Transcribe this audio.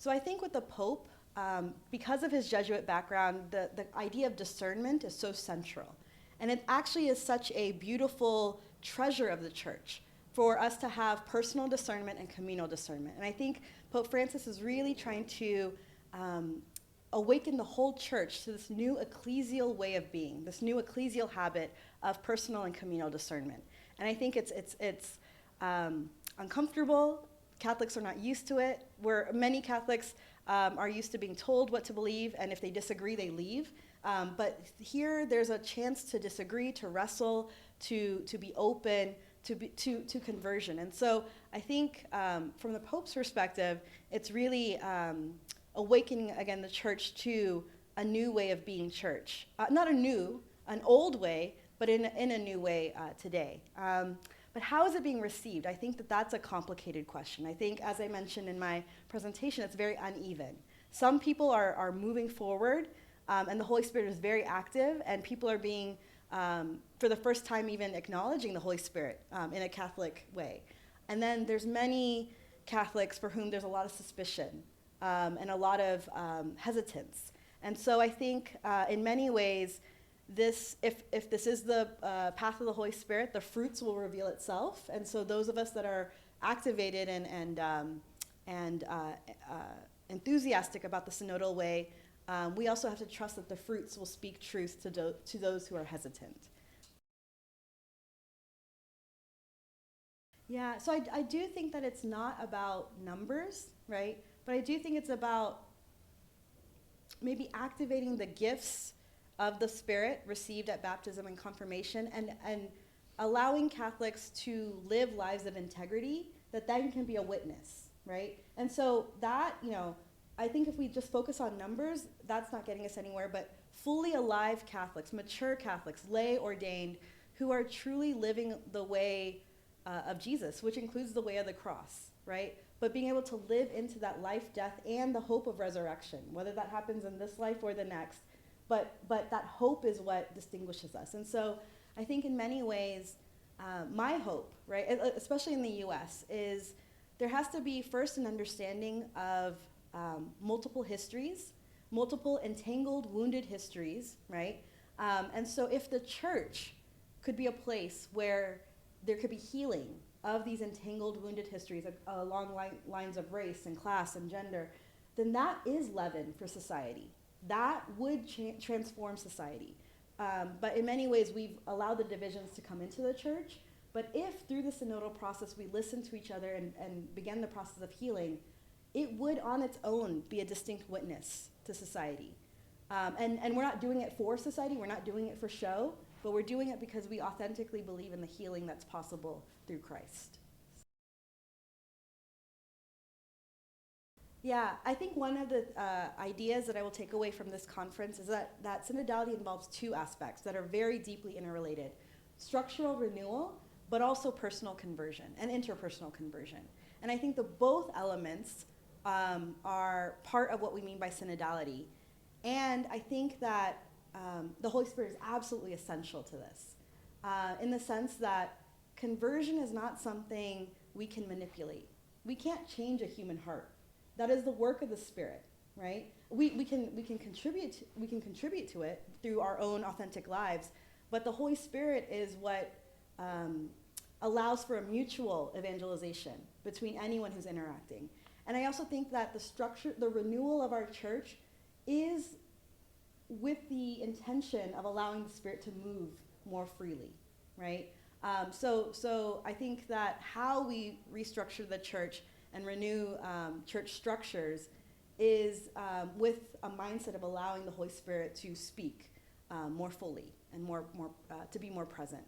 So I think with the Pope, because of his Jesuit background, the idea of discernment is so central. And it actually is such a beautiful treasure of the church for us to have personal discernment and communal discernment. And I think Pope Francis is really trying to awaken the whole church to this new ecclesial way of being, this new ecclesial habit of personal and communal discernment. And I think it's uncomfortable. Catholics are not used to it. Where many Catholics are used to being told what to believe, and if they disagree, they leave. But here, there's a chance to disagree, to wrestle, to be open, to conversion. And so I think from the Pope's perspective, it's really awakening again the church to a new way of being church. Not an old way, but in a new way today. But how is it being received? I think that's a complicated question. I think, as I mentioned in my presentation, it's very uneven. Some people are moving forward, and the Holy Spirit is very active, and people are being, for the first time, even acknowledging the Holy Spirit in a Catholic way. And then there's many Catholics for whom there's a lot of suspicion and a lot of hesitance. And so I think in many ways, if this is the path of the Holy Spirit, the fruits will reveal itself. And so those of us that are activated and enthusiastic about the synodal way, we also have to trust that the fruits will speak truth to those who are hesitant. Yeah, so I do think that it's not about numbers, right? But I do think it's about maybe activating the gifts of the Spirit received at baptism and confirmation, and allowing Catholics to live lives of integrity that then can be a witness, right? And so that, I think if we just focus on numbers, that's not getting us anywhere, but fully alive Catholics, mature Catholics, lay ordained, who are truly living the way of Jesus, which includes the way of the cross, right? But being able to live into that life, death, and the hope of resurrection, whether that happens in this life or the next, but that hope is what distinguishes us. And so I think in many ways, my hope, right, especially in the US, is there has to be first an understanding of multiple histories, multiple entangled, wounded histories, right? And so if the church could be a place where there could be healing of these entangled, wounded histories along lines of race and class and gender, then that is leaven for society. That would transform society. But in many ways, we've allowed the divisions to come into the church. But if through the synodal process we listen to each other and begin the process of healing, it would on its own be a distinct witness to society. And we're not doing it for society, we're not doing it for show, but we're doing it because we authentically believe in the healing that's possible through Christ. Yeah, I think one of the ideas that I will take away from this conference is that synodality involves two aspects that are very deeply interrelated: structural renewal, but also personal conversion and interpersonal conversion. And I think both elements are part of what we mean by synodality. And I think that the Holy Spirit is absolutely essential to this, in the sense that conversion is not something we can manipulate. We can't change a human heart. That is the work of the Spirit, right? We can contribute to it through our own authentic lives, but the Holy Spirit is what allows for a mutual evangelization between anyone who's interacting. And I also think that the renewal of our church is with the intention of allowing the Spirit to move more freely, right? So I think that how we restructure the church and renew church structures is with a mindset of allowing the Holy Spirit to speak more fully and more to be more present.